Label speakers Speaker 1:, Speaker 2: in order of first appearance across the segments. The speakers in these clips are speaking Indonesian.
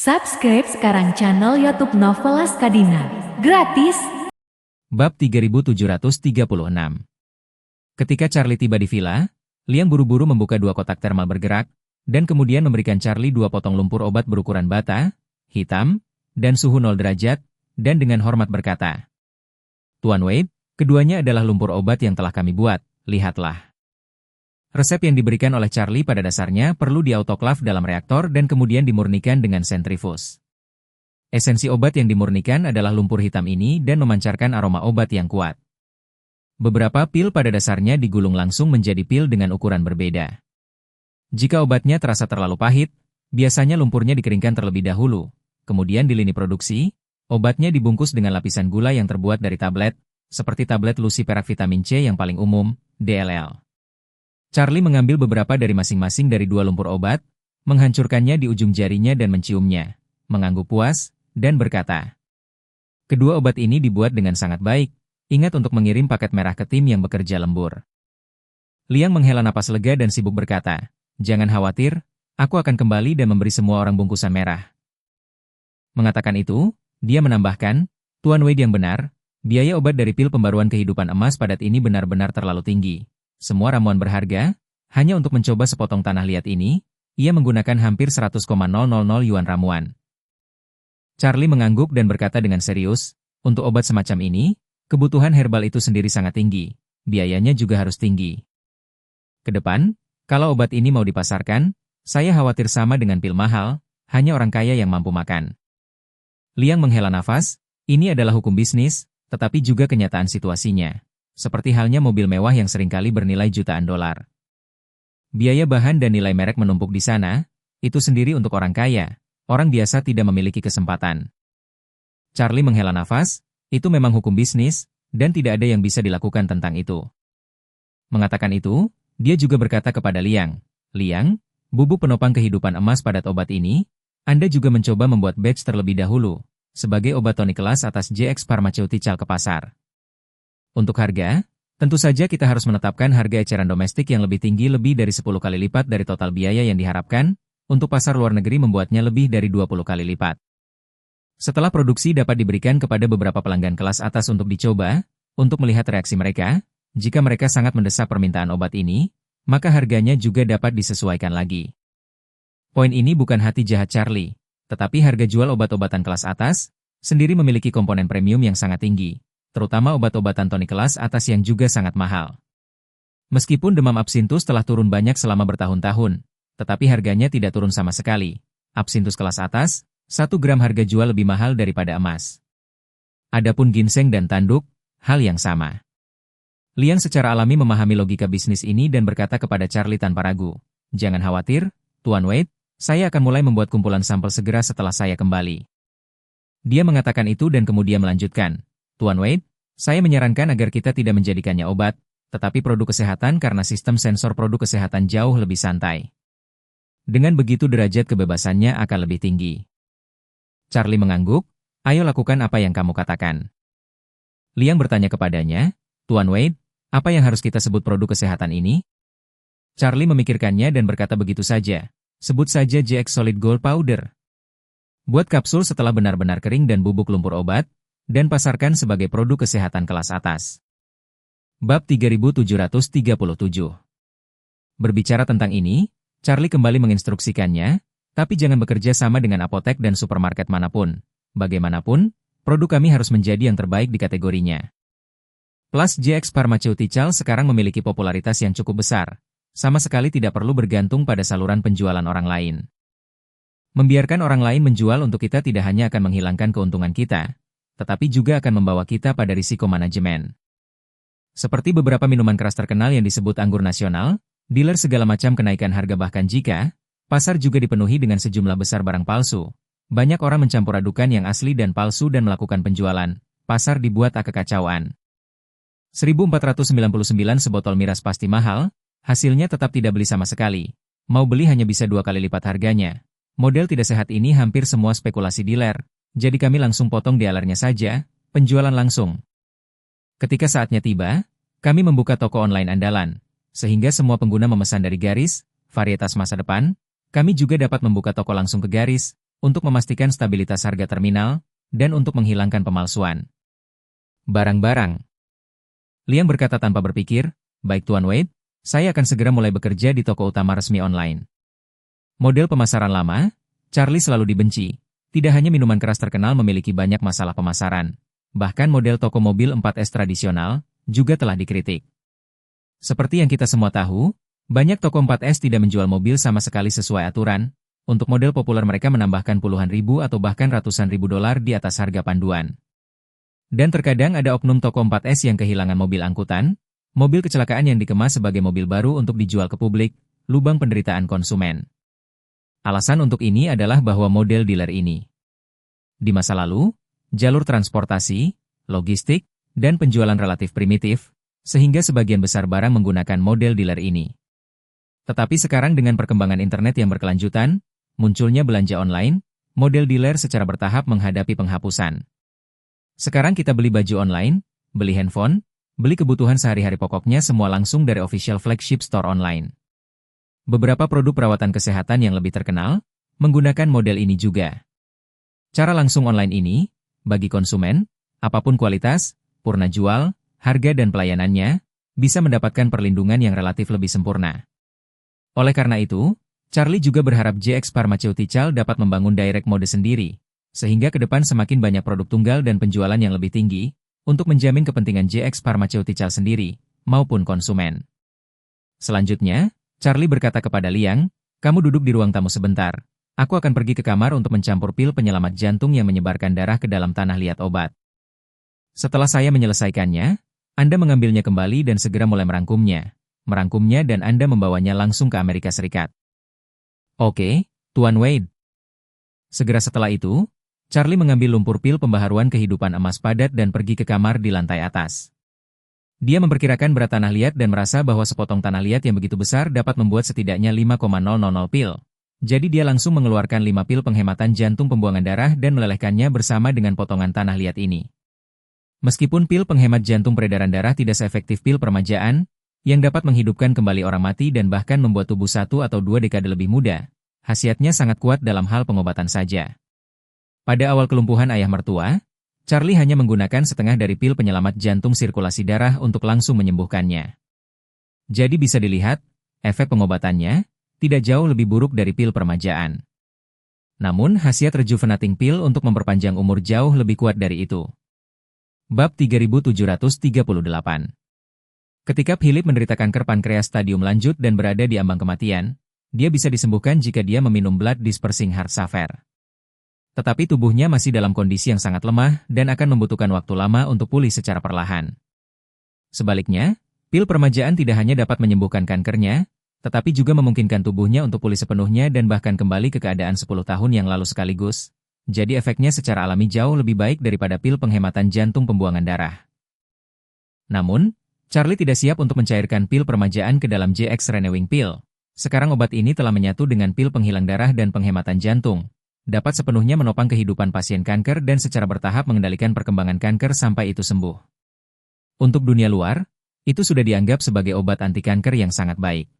Speaker 1: Subscribe sekarang channel YouTube Novelas Kadina. Gratis.
Speaker 2: Bab 3736. Ketika Charlie tiba di villa, Liang buru-buru membuka dua kotak termal bergerak, dan kemudian memberikan Charlie dua potong lumpur obat berukuran bata, hitam, dan suhu 0 derajat, dan dengan hormat berkata, "Tuan Wade, keduanya adalah lumpur obat yang telah kami buat, lihatlah." Resep yang diberikan oleh Charlie pada dasarnya perlu diautoklav dalam reaktor dan kemudian dimurnikan dengan sentrifus. Esensi obat yang dimurnikan adalah lumpur hitam ini dan memancarkan aroma obat yang kuat. Beberapa pil pada dasarnya digulung langsung menjadi pil dengan ukuran berbeda. Jika obatnya terasa terlalu pahit, biasanya lumpurnya dikeringkan terlebih dahulu, kemudian di lini produksi, obatnya dibungkus dengan lapisan gula yang terbuat dari tablet, seperti tablet Luciperak vitamin C yang paling umum, DLL. Charlie mengambil beberapa dari masing-masing dari dua lumpur obat, menghancurkannya di ujung jarinya dan menciumnya, mengangguk puas, dan berkata, "Kedua obat ini dibuat dengan sangat baik, ingat untuk mengirim paket merah ke tim yang bekerja lembur." Liang menghela napas lega dan sibuk berkata, "Jangan khawatir, aku akan kembali dan memberi semua orang bungkusan merah." Mengatakan itu, dia menambahkan, "Tuan Wade yang benar, biaya obat dari pil pembaruan kehidupan emas padat ini benar-benar terlalu tinggi. Semua ramuan berharga, hanya untuk mencoba sepotong tanah liat ini, ia menggunakan hampir 100,000 yuan ramuan." Charlie mengangguk dan berkata dengan serius, "Untuk obat semacam ini, kebutuhan herbal itu sendiri sangat tinggi, biayanya juga harus tinggi. Kedepan, kalau obat ini mau dipasarkan, saya khawatir sama dengan pil mahal, hanya orang kaya yang mampu makan." Liang menghela nafas, ini adalah hukum bisnis, tetapi juga kenyataan situasinya. Seperti halnya mobil mewah yang seringkali bernilai jutaan dolar. Biaya bahan dan nilai merek menumpuk di sana, itu sendiri untuk orang kaya, orang biasa tidak memiliki kesempatan. Charlie menghela nafas, itu memang hukum bisnis, dan tidak ada yang bisa dilakukan tentang itu. Mengatakan itu, dia juga berkata kepada Liang, "Liang, bubuk penopang kehidupan emas padat obat ini, Anda juga mencoba membuat batch terlebih dahulu, sebagai obat tonik kelas atas JX Pharmaceutical ke pasar. Untuk harga, tentu saja kita harus menetapkan harga eceran domestik yang lebih tinggi lebih dari 10 kali lipat dari total biaya yang diharapkan, untuk pasar luar negeri membuatnya lebih dari 20 kali lipat. Setelah produksi dapat diberikan kepada beberapa pelanggan kelas atas untuk dicoba, untuk melihat reaksi mereka, jika mereka sangat mendesak permintaan obat ini, maka harganya juga dapat disesuaikan lagi." Poin ini bukan hati jahat Charlie, tetapi harga jual obat-obatan kelas atas, sendiri memiliki komponen premium yang sangat tinggi, terutama obat-obatan tonik kelas atas yang juga sangat mahal. Meskipun demam absintus telah turun banyak selama bertahun-tahun, tetapi harganya tidak turun sama sekali. Absintus kelas atas, 1 gram harga jual lebih mahal daripada emas. Adapun ginseng dan tanduk, hal yang sama. Liang secara alami memahami logika bisnis ini dan berkata kepada Charlie tanpa ragu, "Jangan khawatir, Tuan Wade, saya akan mulai membuat kumpulan sampel segera setelah saya kembali." Dia mengatakan itu dan kemudian melanjutkan, "Tuan Wade, saya menyarankan agar kita tidak menjadikannya obat, tetapi produk kesehatan karena sistem sensor produk kesehatan jauh lebih santai. Dengan begitu derajat kebebasannya akan lebih tinggi." Charlie mengangguk, "Ayo lakukan apa yang kamu katakan." Liang bertanya kepadanya, "Tuan Wade, apa yang harus kita sebut produk kesehatan ini?" Charlie memikirkannya dan berkata begitu saja, "Sebut saja JX Solid Gold Powder. Buat kapsul setelah benar-benar kering dan bubuk lumpur obat, dan pasarkan sebagai produk kesehatan kelas atas." Bab 3737. Berbicara tentang ini, Charlie kembali menginstruksikannya, tapi jangan bekerja sama dengan apotek dan supermarket manapun. Bagaimanapun, produk kami harus menjadi yang terbaik di kategorinya. Plus JX Pharmaceutical sekarang memiliki popularitas yang cukup besar, sama sekali tidak perlu bergantung pada saluran penjualan orang lain. Membiarkan orang lain menjual untuk kita tidak hanya akan menghilangkan keuntungan kita, tetapi juga akan membawa kita pada risiko manajemen. Seperti beberapa minuman keras terkenal yang disebut anggur nasional, dealer segala macam kenaikan harga bahkan jika pasar juga dipenuhi dengan sejumlah besar barang palsu. Banyak orang mencampur adukan yang asli dan palsu dan melakukan penjualan. Pasar dibuat kekacauan. 1.499 sebotol miras pasti mahal, hasilnya tetap tidak beli sama sekali. Mau beli hanya bisa 2 kali lipat harganya. Model tidak sehat ini hampir semua spekulasi dealer. Jadi kami langsung potong dialernya saja, penjualan langsung. Ketika saatnya tiba, kami membuka toko online andalan, sehingga semua pengguna memesan dari garis, varietas masa depan, kami juga dapat membuka toko langsung ke garis, untuk memastikan stabilitas harga terminal, dan untuk menghilangkan pemalsuan barang-barang. Liang berkata tanpa berpikir, "Baik Tuan Wade, saya akan segera mulai bekerja di toko utama resmi online." Model pemasaran lama, Charlie selalu dibenci. Tidak hanya minuman keras terkenal memiliki banyak masalah pemasaran, bahkan model toko mobil 4S tradisional juga telah dikritik. Seperti yang kita semua tahu, banyak toko 4S tidak menjual mobil sama sekali sesuai aturan. Untuk model populer mereka menambahkan puluhan ribu atau bahkan ratusan ribu dolar di atas harga panduan. Dan terkadang ada oknum toko 4S yang kehilangan mobil angkutan, mobil kecelakaan yang dikemas sebagai mobil baru untuk dijual ke publik, lubang penderitaan konsumen. Alasan untuk ini adalah bahwa model dealer ini di masa lalu, jalur transportasi, logistik, dan penjualan relatif primitif, sehingga sebagian besar barang menggunakan model dealer ini. Tetapi sekarang dengan perkembangan internet yang berkelanjutan, munculnya belanja online, model dealer secara bertahap menghadapi penghapusan. Sekarang kita beli baju online, beli handphone, beli kebutuhan sehari-hari pokoknya semua langsung dari official flagship store online. Beberapa produk perawatan kesehatan yang lebih terkenal, menggunakan model ini juga. Cara langsung online ini, bagi konsumen, apapun kualitas, purna jual, harga dan pelayanannya, bisa mendapatkan perlindungan yang relatif lebih sempurna. Oleh karena itu, Charlie juga berharap JX Pharmaceutical dapat membangun direct mode sendiri, sehingga ke depan semakin banyak produk tunggal dan penjualan yang lebih tinggi, untuk menjamin kepentingan JX Pharmaceutical sendiri, maupun konsumen. Selanjutnya, Charlie berkata kepada Liang, "Kamu duduk di ruang tamu sebentar. Aku akan pergi ke kamar untuk mencampur pil penyelamat jantung yang menyebarkan darah ke dalam tanah liat obat. Setelah saya menyelesaikannya, Anda mengambilnya kembali dan segera mulai merangkumnya dan Anda membawanya langsung ke Amerika Serikat." "Oke, Tuan Wade." Segera setelah itu, Charlie mengambil lumpur pil pembaharuan kehidupan emas padat dan pergi ke kamar di lantai atas. Dia memperkirakan berat tanah liat dan merasa bahwa sepotong tanah liat yang begitu besar dapat membuat setidaknya 5,000 pil. Jadi dia langsung mengeluarkan 5 pil penghematan jantung pembuangan darah dan melelehkannya bersama dengan potongan tanah liat ini. Meskipun pil penghemat jantung peredaran darah tidak seefektif pil permajaan, yang dapat menghidupkan kembali orang mati dan bahkan membuat tubuh 1 atau 2 dekade lebih muda, khasiatnya sangat kuat dalam hal pengobatan saja. Pada awal kelumpuhan ayah mertua, Charlie hanya menggunakan setengah dari pil penyelamat jantung sirkulasi darah untuk langsung menyembuhkannya. Jadi bisa dilihat, efek pengobatannya tidak jauh lebih buruk dari pil permajaan. Namun, khasiat rejuvenating pill untuk memperpanjang umur jauh lebih kuat dari itu. Bab 3738. Ketika Philip menderita kanker pankreas stadium lanjut dan berada di ambang kematian, dia bisa disembuhkan jika dia meminum blood dispersing heart saver. Tetapi tubuhnya masih dalam kondisi yang sangat lemah dan akan membutuhkan waktu lama untuk pulih secara perlahan. Sebaliknya, pil permajaan tidak hanya dapat menyembuhkan kankernya, tetapi juga memungkinkan tubuhnya untuk pulih sepenuhnya dan bahkan kembali ke keadaan 10 tahun yang lalu sekaligus. Jadi efeknya secara alami jauh lebih baik daripada pil penghematan jantung pembuangan darah. Namun, Charlie tidak siap untuk mencairkan pil permajaan ke dalam JX Renewing Pill. Sekarang obat ini telah menyatu dengan pil penghilang darah dan penghematan jantung. Dapat sepenuhnya menopang kehidupan pasien kanker dan secara bertahap mengendalikan perkembangan kanker sampai itu sembuh. Untuk dunia luar, itu sudah dianggap sebagai obat anti kanker yang sangat baik.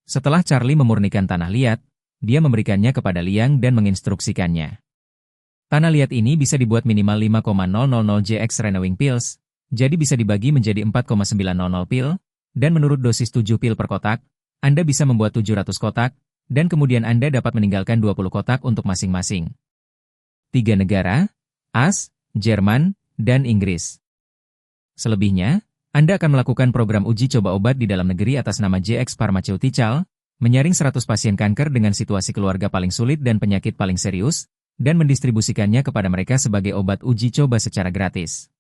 Speaker 2: Setelah Charlie memurnikan tanah liat, dia memberikannya kepada Liang dan menginstruksikannya. Tanah liat ini bisa dibuat minimal 5,000 JX Renewing Pills, jadi bisa dibagi menjadi 4,900 pil, dan menurut dosis 7 pil per kotak, Anda bisa membuat 700 kotak, dan kemudian Anda dapat meninggalkan 20 kotak untuk masing-masing 3 negara, AS, Jerman, dan Inggris. Selebihnya, Anda akan melakukan program uji coba obat di dalam negeri atas nama JX Pharmaceutical, menyaring 100 pasien kanker dengan situasi keluarga paling sulit dan penyakit paling serius, dan mendistribusikannya kepada mereka sebagai obat uji coba secara gratis.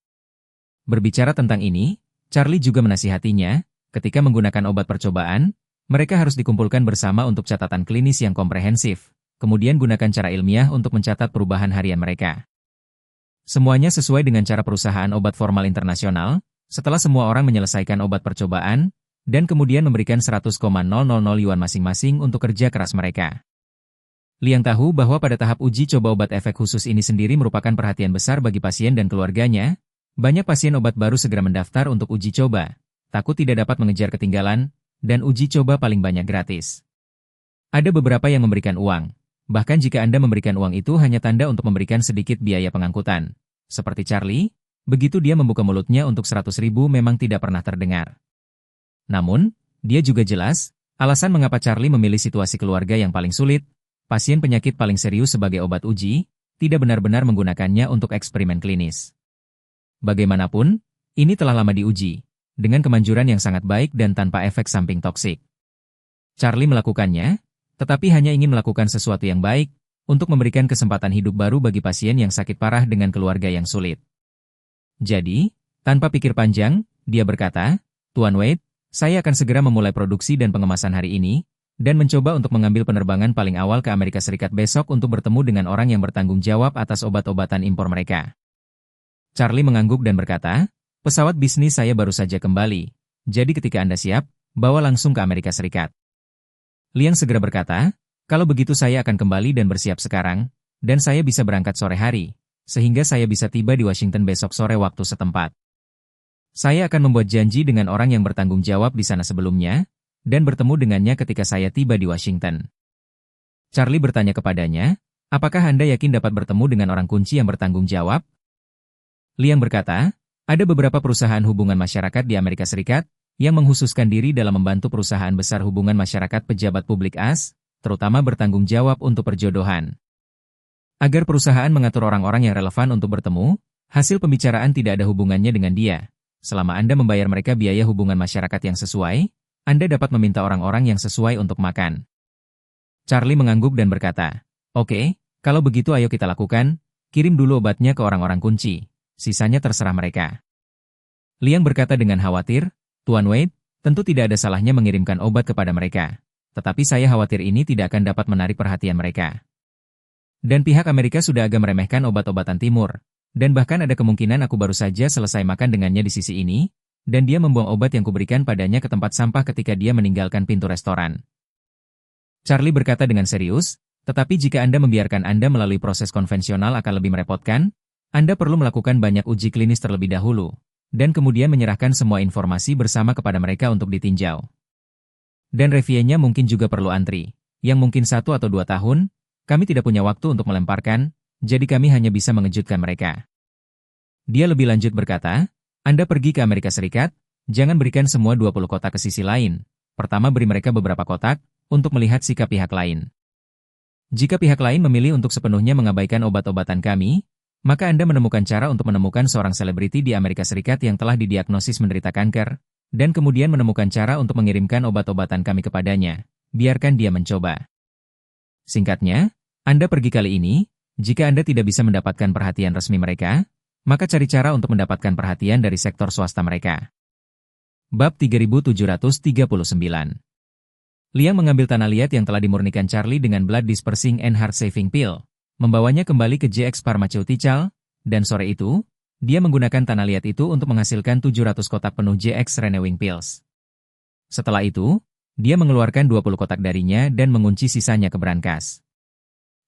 Speaker 2: Berbicara tentang ini, Charlie juga menasihatinya, ketika menggunakan obat percobaan, mereka harus dikumpulkan bersama untuk catatan klinis yang komprehensif, kemudian gunakan cara ilmiah untuk mencatat perubahan harian mereka. Semuanya sesuai dengan cara perusahaan obat formal internasional, setelah semua orang menyelesaikan obat percobaan, dan kemudian memberikan 100,000 yuan masing-masing untuk kerja keras mereka. Liang tahu bahwa pada tahap uji coba obat efek khusus ini sendiri merupakan perhatian besar bagi pasien dan keluarganya. Banyak pasien obat baru segera mendaftar untuk uji coba, takut tidak dapat mengejar ketinggalan, dan uji coba paling banyak gratis. Ada beberapa yang memberikan uang, bahkan jika Anda memberikan uang itu hanya tanda untuk memberikan sedikit biaya pengangkutan. Seperti Charlie, begitu dia membuka mulutnya untuk 100.000 memang tidak pernah terdengar. Namun, dia juga jelas, alasan mengapa Charlie memilih situasi keluarga yang paling sulit, pasien penyakit paling serius sebagai obat uji, tidak benar-benar menggunakannya untuk eksperimen klinis. Bagaimanapun, ini telah lama diuji, dengan kemanjuran yang sangat baik dan tanpa efek samping toksik. Charlie melakukannya, tetapi hanya ingin melakukan sesuatu yang baik, untuk memberikan kesempatan hidup baru bagi pasien yang sakit parah dengan keluarga yang sulit. Jadi, tanpa pikir panjang, dia berkata, "Tuan Wade, saya akan segera memulai produksi dan pengemasan hari ini, dan mencoba untuk mengambil penerbangan paling awal ke Amerika Serikat besok untuk bertemu dengan orang yang bertanggung jawab atas obat-obatan impor mereka." Charlie mengangguk dan berkata, "Pesawat bisnis saya baru saja kembali, jadi ketika Anda siap, bawa langsung ke Amerika Serikat." Liang segera berkata, "Kalau begitu saya akan kembali dan bersiap sekarang, dan saya bisa berangkat sore hari, sehingga saya bisa tiba di Washington besok sore waktu setempat. Saya akan membuat janji dengan orang yang bertanggung jawab di sana sebelumnya, dan bertemu dengannya ketika saya tiba di Washington." Charlie bertanya kepadanya, "Apakah Anda yakin dapat bertemu dengan orang kunci yang bertanggung jawab?" Liang berkata, "Ada beberapa perusahaan hubungan masyarakat di Amerika Serikat yang menghususkan diri dalam membantu perusahaan besar hubungan masyarakat pejabat publik AS, terutama bertanggung jawab untuk perjodohan. Agar perusahaan mengatur orang-orang yang relevan untuk bertemu, hasil pembicaraan tidak ada hubungannya dengan dia. Selama Anda membayar mereka biaya hubungan masyarakat yang sesuai, Anda dapat meminta orang-orang yang sesuai untuk makan." Charlie mengangguk dan berkata, "Oke, kalau begitu ayo kita lakukan, kirim dulu obatnya ke orang-orang kunci. Sisanya terserah mereka." Liang berkata dengan khawatir, "Tuan Wade, tentu tidak ada salahnya mengirimkan obat kepada mereka. Tetapi saya khawatir ini tidak akan dapat menarik perhatian mereka. Dan pihak Amerika sudah agak meremehkan obat-obatan timur. Dan bahkan ada kemungkinan aku baru saja selesai makan dengannya di sisi ini, dan dia membuang obat yang kuberikan padanya ke tempat sampah ketika dia meninggalkan pintu restoran." Charlie berkata dengan serius, "Tetapi jika Anda membiarkan Anda melalui proses konvensional akan lebih merepotkan. Anda perlu melakukan banyak uji klinis terlebih dahulu, dan kemudian menyerahkan semua informasi bersama kepada mereka untuk ditinjau. Dan reviewnya mungkin juga perlu antri, yang mungkin 1 atau 2 tahun, kami tidak punya waktu untuk melemparkan, jadi kami hanya bisa mengejutkan mereka." Dia lebih lanjut berkata, "Anda pergi ke Amerika Serikat, jangan berikan semua 20 kotak ke sisi lain. Pertama beri mereka beberapa kotak, untuk melihat sikap pihak lain. Jika pihak lain memilih untuk sepenuhnya mengabaikan obat-obatan kami, maka Anda menemukan cara untuk menemukan seorang selebriti di Amerika Serikat yang telah didiagnosis menderita kanker, dan kemudian menemukan cara untuk mengirimkan obat-obatan kami kepadanya. Biarkan dia mencoba. Singkatnya, Anda pergi kali ini, jika Anda tidak bisa mendapatkan perhatian resmi mereka, maka cari cara untuk mendapatkan perhatian dari sektor swasta mereka." Bab 3739. Liang mengambil tanah liat yang telah dimurnikan Charlie dengan Blood Dispersing and Heart Saving Pill, membawanya kembali ke JX Pharmaceutical, dan sore itu, dia menggunakan tanah liat itu untuk menghasilkan 700 kotak penuh JX Renewing Pills. Setelah itu, dia mengeluarkan 20 kotak darinya dan mengunci sisanya ke brankas.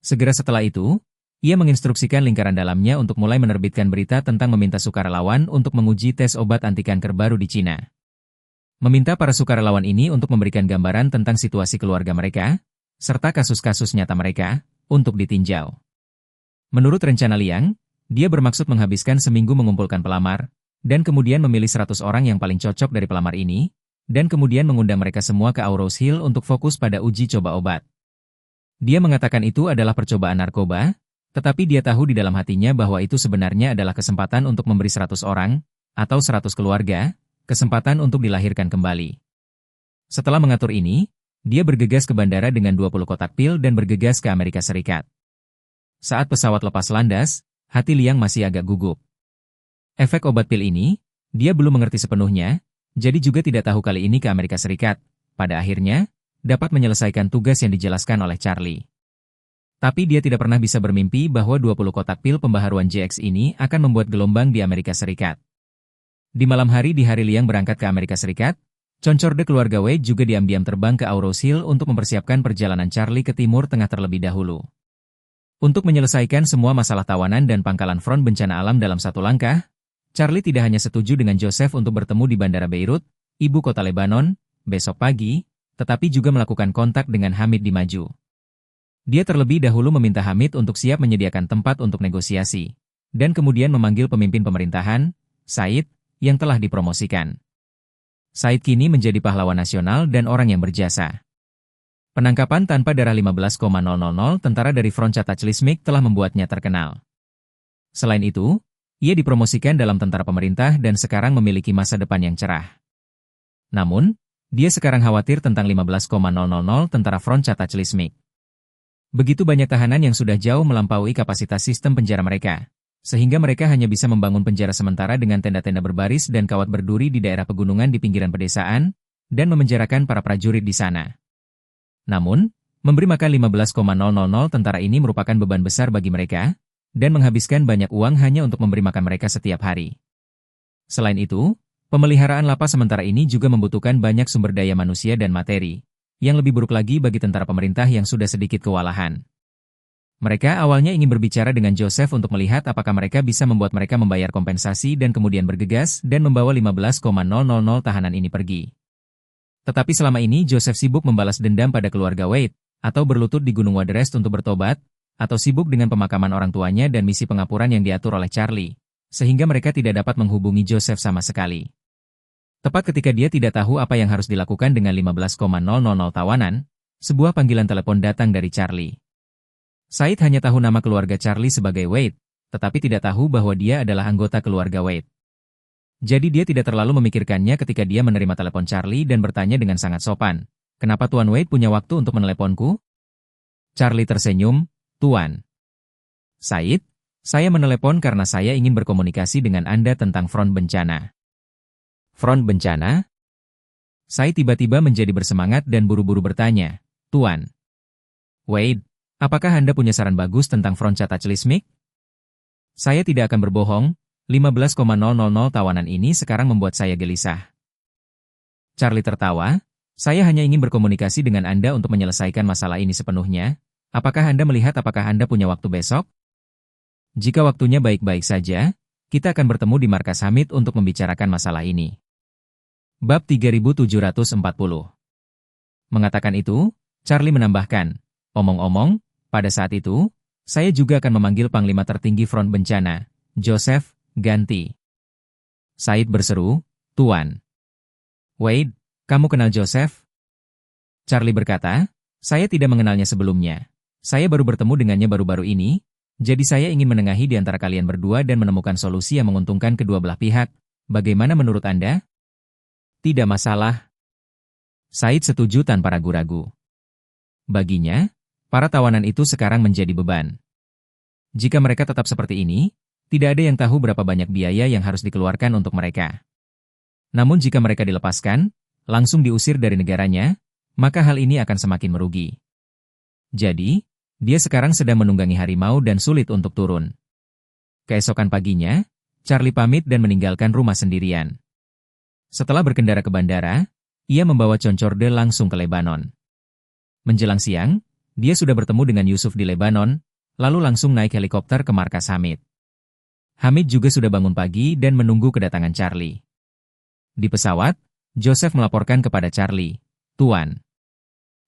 Speaker 2: Segera setelah itu, ia menginstruksikan lingkaran dalamnya untuk mulai menerbitkan berita tentang meminta sukarelawan untuk menguji tes obat anti kanker baru di Cina. Meminta para sukarelawan ini untuk memberikan gambaran tentang situasi keluarga mereka, serta kasus-kasus nyata mereka, untuk ditinjau. Menurut rencana Liang, dia bermaksud menghabiskan seminggu mengumpulkan pelamar, dan kemudian memilih 100 orang yang paling cocok dari pelamar ini, dan kemudian mengundang mereka semua ke Aurose Hill untuk fokus pada uji coba obat. Dia mengatakan itu adalah percobaan narkoba, tetapi dia tahu di dalam hatinya bahwa itu sebenarnya adalah kesempatan untuk memberi 100 orang, atau 100 keluarga, kesempatan untuk dilahirkan kembali. Setelah mengatur ini, dia bergegas ke bandara dengan 20 kotak pil dan bergegas ke Amerika Serikat. Saat pesawat lepas landas, hati Liang masih agak gugup. Efek obat pil ini, dia belum mengerti sepenuhnya, jadi juga tidak tahu kali ini ke Amerika Serikat, pada akhirnya, dapat menyelesaikan tugas yang dijelaskan oleh Charlie. Tapi dia tidak pernah bisa bermimpi bahwa 20 kotak pil pembaharuan JX ini akan membuat gelombang di Amerika Serikat. Di malam hari di hari Liang berangkat ke Amerika Serikat, Concorde keluarga Wade juga diam-diam terbang ke Aurose Hill untuk mempersiapkan perjalanan Charlie ke Timur Tengah terlebih dahulu. Untuk menyelesaikan semua masalah tawanan dan pangkalan front bencana alam dalam satu langkah, Charlie tidak hanya setuju dengan Joseph untuk bertemu di Bandara Beirut, ibu kota Lebanon, besok pagi, tetapi juga melakukan kontak dengan Hamid di Maju. Dia terlebih dahulu meminta Hamid untuk siap menyediakan tempat untuk negosiasi, dan kemudian memanggil pemimpin pemerintahan, Said, yang telah dipromosikan. Said kini menjadi pahlawan nasional dan orang yang berjasa. Penangkapan tanpa darah 15,000 tentara dari Front Cataclysmic telah membuatnya terkenal. Selain itu, ia dipromosikan dalam tentara pemerintah dan sekarang memiliki masa depan yang cerah. Namun, dia sekarang khawatir tentang 15,000 tentara Front Cataclysmic. Begitu banyak tahanan yang sudah jauh melampaui kapasitas sistem penjara mereka, sehingga mereka hanya bisa membangun penjara sementara dengan tenda-tenda berbaris dan kawat berduri di daerah pegunungan di pinggiran pedesaan, dan memenjarakan para prajurit di sana. Namun, memberi makan 15,000 tentara ini merupakan beban besar bagi mereka, dan menghabiskan banyak uang hanya untuk memberi makan mereka setiap hari. Selain itu, pemeliharaan lapas sementara ini juga membutuhkan banyak sumber daya manusia dan materi, yang lebih buruk lagi bagi tentara pemerintah yang sudah sedikit kewalahan. Mereka awalnya ingin berbicara dengan Joseph untuk melihat apakah mereka bisa membuat mereka membayar kompensasi dan kemudian bergegas dan membawa 15,000 tahanan ini pergi. Tetapi selama ini Joseph sibuk membalas dendam pada keluarga Wade, atau berlutut di Gunung Waterest untuk bertobat, atau sibuk dengan pemakaman orang tuanya dan misi pengapuran yang diatur oleh Charlie, sehingga mereka tidak dapat menghubungi Joseph sama sekali. Tepat ketika dia tidak tahu apa yang harus dilakukan dengan 15,000 tawanan, sebuah panggilan telepon datang dari Charlie. Said hanya tahu nama keluarga Charlie sebagai Wade, tetapi tidak tahu bahwa dia adalah anggota keluarga Wade. Jadi dia tidak terlalu memikirkannya ketika dia menerima telepon Charlie dan bertanya dengan sangat sopan, "Kenapa Tuan Wade punya waktu untuk meneleponku?" Charlie tersenyum, "Tuan Said, saya menelepon karena saya ingin berkomunikasi dengan Anda tentang front bencana." Front bencana? Said tiba-tiba menjadi bersemangat dan buru-buru bertanya, "Tuan Wade, apakah Anda punya saran bagus tentang Front Cataclysmic?" Saya tidak akan berbohong, 15,000 tawanan ini sekarang membuat saya gelisah. Charlie tertawa, "Saya hanya ingin berkomunikasi dengan Anda untuk menyelesaikan masalah ini sepenuhnya. Apakah Anda melihat apakah Anda punya waktu besok? Jika waktunya baik-baik saja, kita akan bertemu di markas Hamid untuk membicarakan masalah ini." Bab 3740. Mengatakan itu, Charlie menambahkan, "Omong-omong, pada saat itu, saya juga akan memanggil Panglima tertinggi Front Bencana, Joseph, ganti." Said berseru, "Tuan Wade, kamu kenal Joseph?" Charlie berkata, "Saya tidak mengenalnya sebelumnya. Saya baru bertemu dengannya baru-baru ini, jadi saya ingin menengahi di antara kalian berdua dan menemukan solusi yang menguntungkan kedua belah pihak. Bagaimana menurut Anda?" "Tidak masalah." Said setuju tanpa ragu-ragu. Baginya, para tawanan itu sekarang menjadi beban. Jika mereka tetap seperti ini, tidak ada yang tahu berapa banyak biaya yang harus dikeluarkan untuk mereka. Namun jika mereka dilepaskan, langsung diusir dari negaranya, maka hal ini akan semakin merugi. Jadi, dia sekarang sedang menunggangi harimau dan sulit untuk turun. Keesokan paginya, Charlie pamit dan meninggalkan rumah sendirian. Setelah berkendara ke bandara, ia membawa Concorde langsung ke Lebanon. Menjelang siang, dia sudah bertemu dengan Yusuf di Lebanon, lalu langsung naik helikopter ke markas Hamid. Hamid juga sudah bangun pagi dan menunggu kedatangan Charlie. Di pesawat, Joseph melaporkan kepada Charlie, "Tuan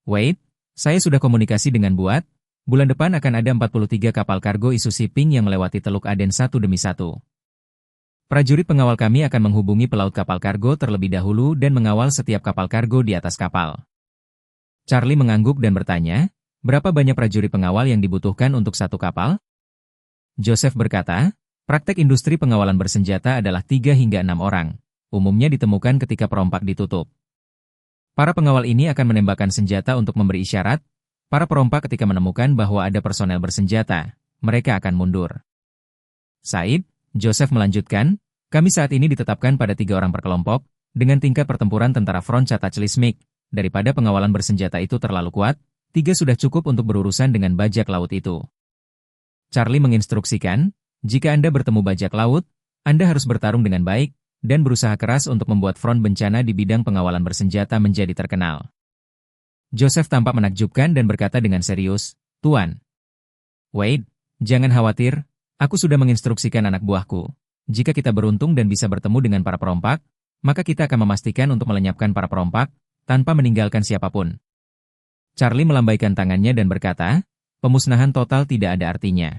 Speaker 2: Wade, saya sudah komunikasi dengan bulan depan akan ada 43 kapal kargo isu shipping yang melewati Teluk Aden satu demi satu. Prajurit pengawal kami akan menghubungi pelaut kapal kargo terlebih dahulu dan mengawal setiap kapal kargo di atas kapal." Charlie mengangguk dan bertanya, "Berapa banyak prajurit pengawal yang dibutuhkan untuk satu kapal?" Joseph berkata, "Praktek industri pengawalan bersenjata adalah 3 hingga 6 orang. Umumnya ditemukan ketika perompak ditutup. Para pengawal ini akan menembakkan senjata untuk memberi isyarat. Para perompak ketika menemukan bahwa ada personel bersenjata, mereka akan mundur." "Said," Joseph melanjutkan, "kami saat ini ditetapkan pada 3 orang per kelompok, dengan tingkat pertempuran tentara Front Cataclysmic. Daripada pengawalan bersenjata itu terlalu kuat, 3 sudah cukup untuk berurusan dengan bajak laut itu." Charlie menginstruksikan, "Jika Anda bertemu bajak laut, Anda harus bertarung dengan baik, dan berusaha keras untuk membuat front bencana di bidang pengawalan bersenjata menjadi terkenal." Joseph tampak menakjubkan dan berkata dengan serius, "Tuan Wade, jangan khawatir. Aku sudah menginstruksikan anak buahku. Jika kita beruntung dan bisa bertemu dengan para perompak, maka kita akan memastikan untuk melenyapkan para perompak, tanpa meninggalkan siapapun." Charlie melambaikan tangannya dan berkata, pemusnahan total tidak ada artinya.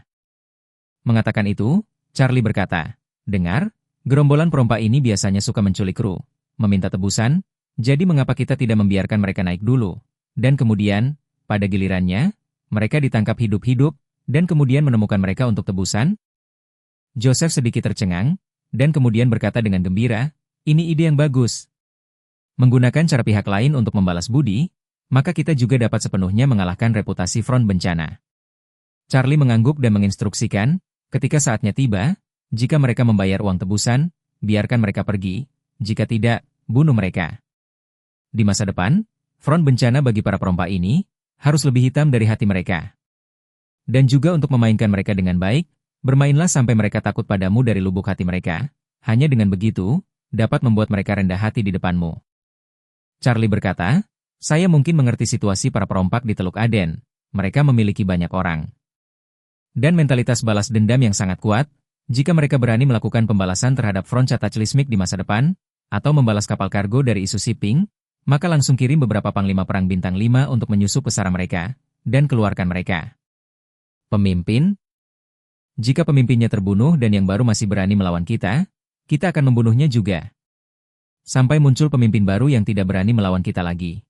Speaker 2: Mengatakan itu, Charlie berkata, "Dengar, gerombolan perompak ini biasanya suka menculik kru, meminta tebusan, jadi mengapa kita tidak membiarkan mereka naik dulu? Dan kemudian, pada gilirannya, mereka ditangkap hidup-hidup, dan kemudian menemukan mereka untuk tebusan?" Joseph sedikit tercengang, dan kemudian berkata dengan gembira, "Ini ide yang bagus. Menggunakan cara pihak lain untuk membalas budi, maka kita juga dapat sepenuhnya mengalahkan reputasi front bencana." Charlie mengangguk dan menginstruksikan, ketika saatnya tiba, jika mereka membayar uang tebusan, biarkan mereka pergi, jika tidak, bunuh mereka. Di masa depan, front bencana bagi para perompak ini, harus lebih hitam dari hati mereka. Dan juga untuk memainkan mereka dengan baik, bermainlah sampai mereka takut padamu dari lubuk hati mereka, hanya dengan begitu, dapat membuat mereka rendah hati di depanmu. Charlie berkata, "Saya mungkin mengerti situasi para perompak di Teluk Aden, mereka memiliki banyak orang. Dan mentalitas balas dendam yang sangat kuat, jika mereka berani melakukan pembalasan terhadap front cataclysmic di masa depan, atau membalas kapal kargo dari isu shipping, maka langsung kirim beberapa panglima perang bintang 5 untuk menyusup ke sarang mereka, dan keluarkan mereka." Pemimpin? Jika pemimpinnya terbunuh dan yang baru masih berani melawan kita akan membunuhnya juga. Sampai muncul pemimpin baru yang tidak berani melawan kita lagi.